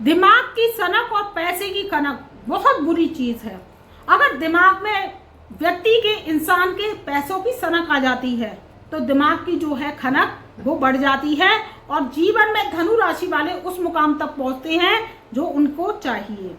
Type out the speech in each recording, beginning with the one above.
दिमाग की सनक और पैसे की कनक बहुत बुरी चीज है। अगर दिमाग में व्यक्ति के, इंसान के पैसों की सनक आ जाती है तो दिमाग की जो है खनक वो बढ़ जाती है और जीवन में धनु राशि वाले उस मुकाम तक पहुंचते हैं जो उनको चाहिए।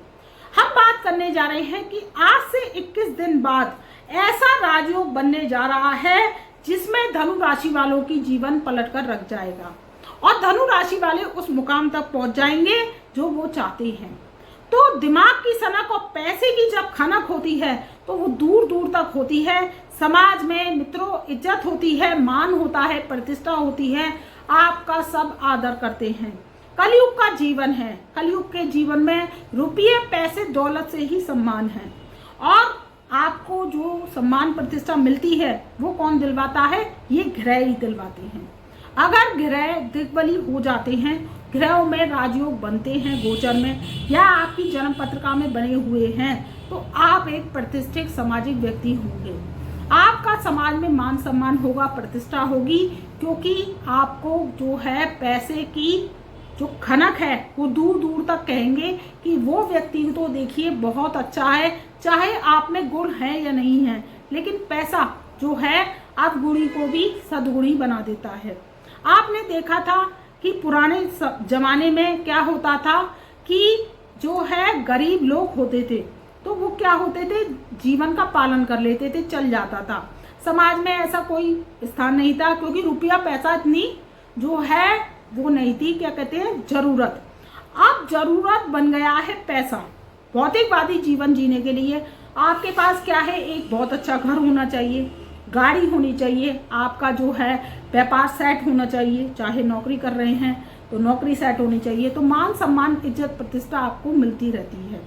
हम बात करने जा रहे हैं कि आज से 21 दिन बाद ऐसा राजयोग बनने जा रहा है जिसमें धनु राशि वालों की जीवन पलट कर रख जाएगा और धनु राशि वाले उस मुकाम तक पहुंच जाएंगे जो वो चाहते हैं। तो दिमाग की सनक और पैसे की जब खनक होती है तो वो दूर दूर तक होती है। समाज में मित्रों इज्जत होती है, मान होता है, प्रतिष्ठा होती है, आपका सब आदर करते हैं। कलयुग का जीवन है। कलयुग के जीवन में रुपये, पैसे, दौलत से ही सम्मान है और आपको जो सम्मान प्रतिष्ठा मिलती है वो कौन दिलवाता है? ये ग्रह ही दिलवाते हैं। अगर ग्रह दिग्बली हो जाते हैं, ग्रहों में राजयोग बनते हैं गोचर में या आपकी जन्म पत्रिका में बने हुए हैं तो आप एक प्रतिष्ठित सामाजिक व्यक्ति होंगे। आपका समाज में मान सम्मान होगा, प्रतिष्ठा होगी, क्योंकि आपको जो है पैसे की जो खनक है वो दूर दूर तक कहेंगे कि वो व्यक्ति तो देखिए बहुत अच्छा है, चाहे आप में गुण है या नहीं है, लेकिन पैसा जो है अवगुणी को भी सद्गुणी बना देता है। आपने देखा था कि पुराने जमाने में क्या होता था कि जो है गरीब लोग होते थे तो वो क्या होते थे, जीवन का पालन कर लेते थे, चल जाता था। समाज में ऐसा कोई स्थान नहीं था क्योंकि रुपया पैसा इतनी जो है वो नहीं थी, क्या कहते हैं, जरूरत। अब जरूरत बन गया है पैसा। भौतिकवादी जीवन जीने के लिए आपके पास क्या है, एक बहुत अच्छा घर होना चाहिए, गाड़ी होनी चाहिए, आपका जो है व्यापार सेट होना चाहिए, चाहे नौकरी कर रहे हैं तो नौकरी सेट होनी चाहिए, तो मान सम्मान, इज्जत, प्रतिष्ठा आपको मिलती रहती है।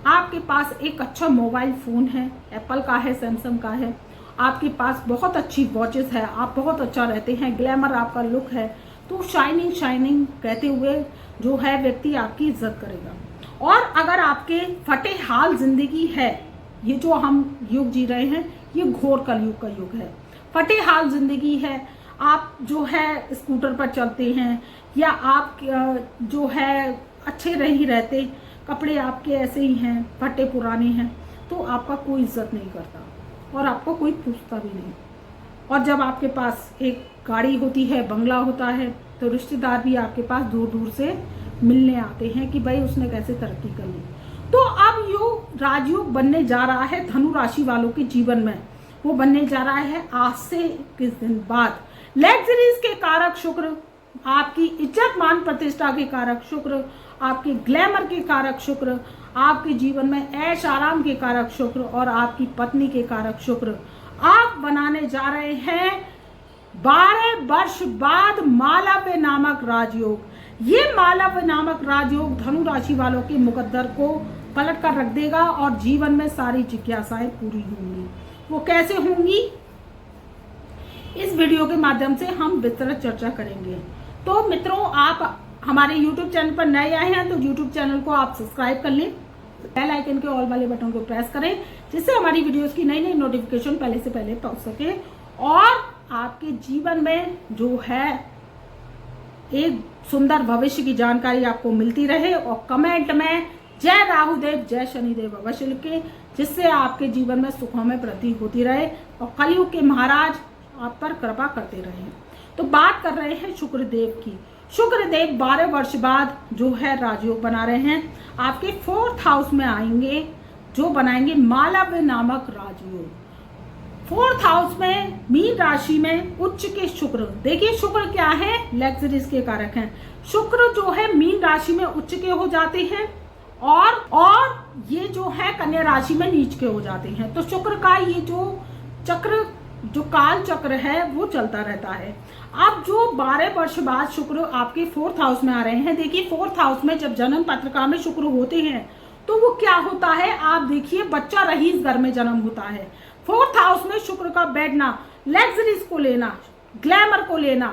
आपके पास एक अच्छा मोबाइल फ़ोन है, एप्पल का है, सैमसंग का है, आपके पास बहुत अच्छी वॉचेस है, आप बहुत अच्छा रहते हैं, ग्लैमर आपका लुक है, तो शाइनिंग शाइनिंग कहते हुए जो है व्यक्ति आपकी इज्जत करेगा। और अगर आपके फटे हाल जिंदगी है, ये जो हम युग जी रहे हैं ये घोर कलयुग का युग है, फटे हाल जिंदगी है, आप जो है स्कूटर पर चलते हैं या आप जो है अच्छे नहीं रहते, कपड़े आपके ऐसे ही हैं, फटे पुराने हैं, तो आपका कोई इज्जत नहीं करता और आपको कोई पूछता भी नहीं। और जब आपके पास एक गाड़ी होती है, बंगला होता है, तो रिश्तेदार भी आपके पास दूर दूर से मिलने आते हैं कि भाई उसने कैसे तरक्की कर ली। तो अब यो राजयोग बनने जा रहा है धनु राशि वालों के जीवन में, वो बनने जा रहा है आज से 21 दिन बाद। लग्जरीज के कारक शुक्र, आपकी इज्जत मान प्रतिष्ठा के कारक शुक्र, आपके ग्लैमर के कारक शुक्र, आपके जीवन में ऐश आराम के कारक शुक्र और आपकी पत्नी के कारक शुक्र, आप बनाने जा रहे हैं 12 वर्ष बाद मालव्य नामक राजयोग। ये मालव्य नामक राजयोग धनु राशि वालों के मुकद्दर को पलट कर रख देगा और जीवन में सारी जिज्ञासाएं पूरी होंगी। वो कैसे होंगी, इस वीडियो के माध्यम से हम विस्तृत चर्चा करेंगे। तो मित्रों, आप हमारे YouTube चैनल पर नए आए हैं तो YouTube चैनल को आप सब्सक्राइब कर लें, बेल आइकन के ऑल वाले बटन को प्रेस करें जिससे हमारी वीडियोस की नई नई नोटिफिकेशन पहले से पहले पहुंच सके और आपके जीवन में जो है एक सुंदर भविष्य की जानकारी आपको मिलती रहे। और कमेंट में जय राहुदेव, जय शनिदेव अवश्य लिखें, जिससे आपके जीवन में सुखों में वृद्धि होती रहे और कलयुग के महाराज आप पर कृपा करते रहे। तो बात कर रहे हैं शुक्रदेव की। शुक्रदेव 12 वर्ष बाद जो है राजयोग बना रहे हैं, आपके 4th हाउस में आएंगे, जो बनाएंगे मालव्य नामक राजयोग। 4th हाउस में मीन राशि में उच्च के शुक्र, देखिए शुक्र क्या है, लग्जरीज के कारक हैं। शुक्र जो है मीन राशि में उच्च के हो जाते हैं और ये जो है कन्या राशि में नीच के हो जाते हैं। तो शुक्र का ये जो चक्र, जो काल चक्र है वो चलता रहता है। अब जो 12 वर्ष बाद शुक्र आपके 4th हाउस में आ रहे हैं, देखिए 4th हाउस में जब जन्म पत्रिका में शुक्र होते हैं तो वो क्या होता है, आप देखिए बच्चा रईस घर में जन्म होता है। 4th हाउस में शुक्र का बैठना, लग्जरीज को लेना, ग्लैमर को लेना,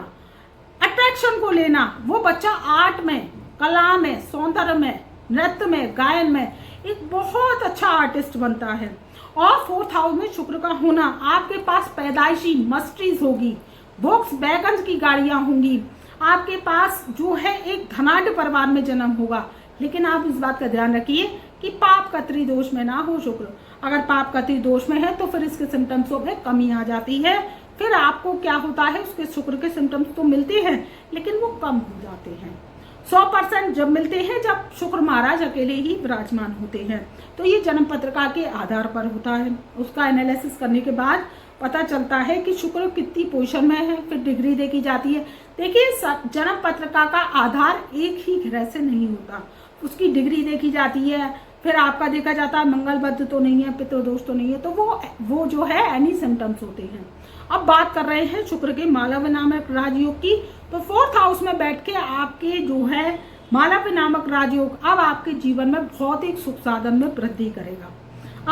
अट्रैक्शन को लेना, वो बच्चा आर्ट में, कला में, सौंदर्य में, नृत्य में, गायन में एक बहुत अच्छा आर्टिस्ट बनता है। और 4th हाउस में शुक्र का होना, आपके पास पैदाइशी मस्टरीज होगी, वोक्स वैगन की गाड़ियां होंगी, आपके पास जो है एक धनाढ़ परिवार में जन्म होगा, लेकिन आप इस बात का ध्यान रखिए कि पाप का त्रिदोष में ना हो शुक्र। अगर पाप का त्रिदोष में है तो फिर इसके सिम्टम्सों में कमी आ जाती है। फिर आपको क्या होता है, उसके शुक्र के सिम्टम्स तो मिलते हैं लेकिन वो कम हो जाते हैं। 100% जब मिलते हैं जब शुक्र महाराज अकेले ही विराजमान होते हैं। तो ये जन्म पत्रिका के आधार पर होता है। उसका एनालिसिस करने के बाद पता चलता है कि शुक्र कितनी पोजीशन में है, फिर डिग्री देखी जाती है। देखिए, जन्म पत्रिका का आधार एक ही ग्रह से नहीं होता, उसकी डिग्री देखी जाती है। फिर आपका देखा जाता है मंगल बद्ध तो नहीं है, पितृदोष तो नहीं है, तो वो जो है एनी सिम्टम्स होते हैं। अब बात कर रहे हैं शुक्र के मालव नामक राजयोग की। तो 4th हाउस में बैठ के आपके जो है मालव नामक राजयोग अब आपके जीवन में भौतिक सुख साधन में वृद्धि करेगा।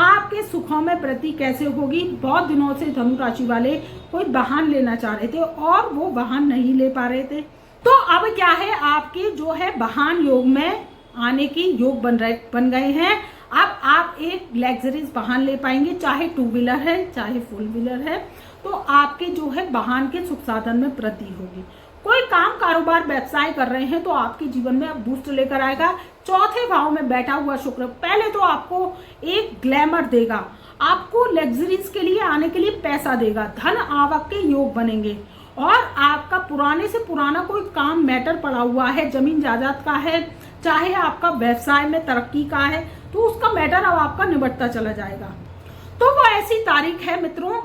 आपके सुखों में वृद्धि कैसे होगी? बहुत दिनों से धनु राशि वाले कोई वाहन लेना चाह रहे थे और वो वाहन नहीं ले पा रहे थे, तो अब क्या है, आपके जो है वाहन योग में आने की योग बन गए हैं। अब आप एक लग्जरीज वाहन ले पाएंगे, चाहे 2 व्हीलर है चाहे 4 व्हीलर है। तो आपके जो है वाहन के सुख साधन में वृद्धि होगी। कोई काम कारोबार व्यवसाय कर रहे हैं तो आपके जीवन में बूस्ट लेकर आएगा। 4थे भाव में बैठा हुआ शुक्र पहले तो आपको एक ग्लैमर देगा, आपको लग्जरीज के लिए आने के लिए पैसा देगा, धन आवक के योग बनेंगे। और आपका पुराने से पुराना कोई काम मैटर पड़ा हुआ है, जमीन जायदाद का है, चाहे आपका व्यवसाय में तरक्की का है, तो उसका मैटर अब आपका निबटता चला जाएगा। तो वो ऐसी तारीख है मित्रों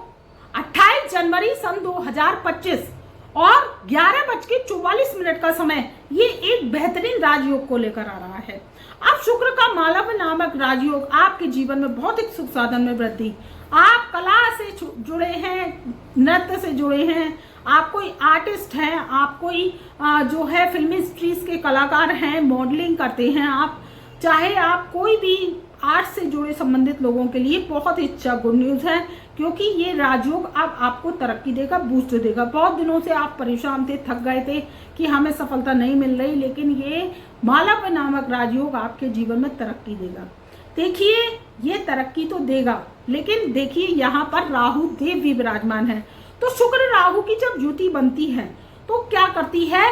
28 जनवरी सन 2025 और 11:44 का समय, ये एक बेहतरीन राजयोग को लेकर आ रहा है। अब शुक्र का मालव नामक राजयोग आपके जीवन में भौतिक सुख साधन में वृद्धि। आप कला से जुड़े हैं, नृत्य से जुड़े हैं, आप कोई आर्टिस्ट हैं, आप कोई जो है फिल्मी इंडस्ट्रीज के कलाकार हैं, मॉडलिंग करते हैं आप, चाहे आप कोई भी आर्ट से जुड़े संबंधित लोगों के लिए बहुत ही अच्छा गुड न्यूज है, क्योंकि ये राजयोग अब आपको तरक्की देगा, बूस्ट देगा। बहुत दिनों से आप परेशान थे, थक गए थे कि हमें सफलता नहीं मिल रही, लेकिन ये मालव नामक राजयोग आपके जीवन में तरक्की देगा। देखिए, ये तरक्की तो देगा, लेकिन देखिए यहाँ पर राहु देव भी विराजमान है। तो शुक्र राहु की जब युति बनती है तो क्या करती है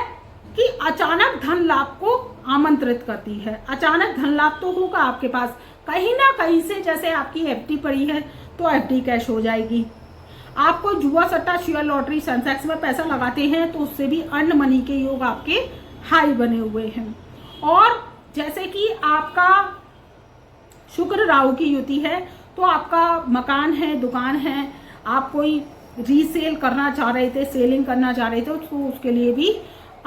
कि अचानक धन लाभ को आमंत्रित करती है। अचानक धन लाभ तो होगा आपके पास, कहीं ना कहीं से, जैसे आपकी एफडी पड़ी है तो एफडी कैश हो जाएगी। आपको जुआ सट्टा शेयर लॉटरी सेंसेक्स में पैसा लगाते हैं तो उससे भी अर्न मनी के योग आपके हाई बने हुए हैं। और जैसे कि आपका शुक्र राहु की युति है तो आपका मकान है, दुकान है, आप कोई रीसेल करना चाह रहे थे, सेलिंग करना चाह रहे थे, तो उसके लिए भी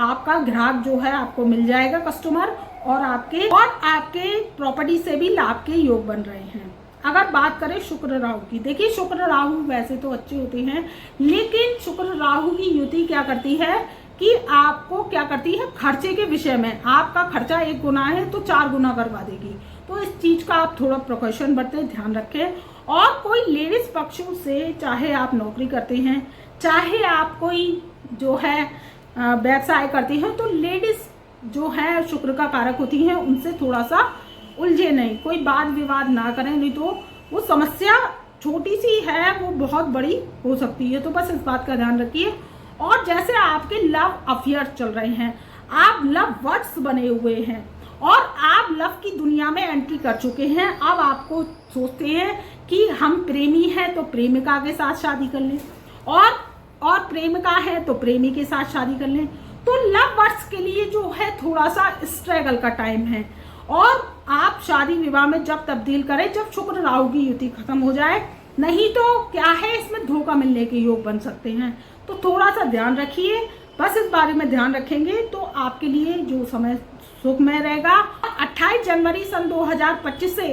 आपका ग्राहक जो है आपको मिल जाएगा, कस्टमर, और आपके प्रॉपर्टी से भी लाभ के योग बन रहे हैं। अगर बात करें शुक्र राहु की, देखिए शुक्र राहु वैसे तो अच्छे होते हैं, लेकिन शुक्र राहु की युति क्या करती है कि आपको क्या करती है, खर्चे के विषय में आपका खर्चा 1 गुना है तो 4 गुना करवा देगी। तो इस चीज का आप थोड़ा प्रिकॉशन बरतें, ध्यान रखें। और कोई लेडीज पक्षों से, चाहे आप नौकरी करते हैं, चाहे आप कोई जो है व्यवसाय करते हैं, तो लेडीज जो है शुक्र का कारक होती हैं, उनसे थोड़ा सा उलझे नहीं, कोई वाद विवाद ना करें, नहीं तो वो समस्या छोटी सी है वो बहुत बड़ी हो सकती है। तो बस इस बात का ध्यान रखिए। और जैसे आपके लव अफेयर चल रहे हैं, आप लव वर्ड्स बने हुए हैं और आप लव की दुनिया में एंट्री कर चुके हैं, अब आपको सोचते हैं कि हम प्रेमी हैं तो प्रेमिका के साथ शादी कर लें, और प्रेमिका है तो प्रेमी के साथ शादी कर लें। तो लव वर्ड्स के लिए जो है थोड़ा सा स्ट्रगल का टाइम है, और आप शादी विवाह में जब तब्दील करें जब शुक्र राहु की युति खत्म हो जाए, नहीं तो क्या है, इसमें धोखा मिलने के योग बन सकते हैं। तो थोड़ा सा ध्यान रखिए, बस इस बारे में ध्यान रखेंगे तो आपके लिए जो समय सुखमय रहेगा। 28 जनवरी सन 2025 से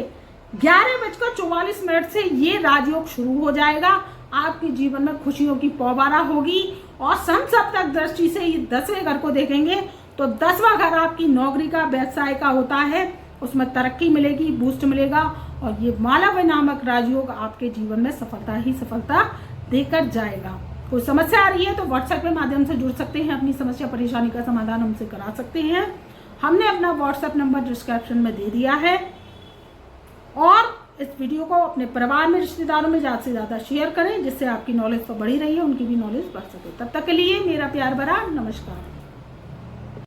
11:44 से ये राजयोग शुरू हो जाएगा। आपके जीवन में खुशियों की पौबारा होगी, और सन सप्तक दृष्टि से ये 10वें घर को देखेंगे तो 10वां घर आपकी नौकरी का, व्यवसाय का होता है, उसमें तरक्की मिलेगी, बूस्ट मिलेगा, और ये मालव नामक राजयोग आपके जीवन में सफलता ही सफलता देकर जाएगा। कोई समस्या आ रही है तो व्हाट्सएप के माध्यम से जुड़ सकते हैं, अपनी समस्या परेशानी का समाधान हमसे करा सकते हैं। हमने अपना व्हाट्सएप नंबर डिस्क्रिप्शन में दे दिया है, और इस वीडियो को अपने परिवार में, रिश्तेदारों में ज़्यादा से ज़्यादा शेयर करें, जिससे आपकी नॉलेज तो बढ़ी रही है, उनकी भी नॉलेज बढ़ सके। तब तक के लिए मेरा प्यार भरा नमस्कार।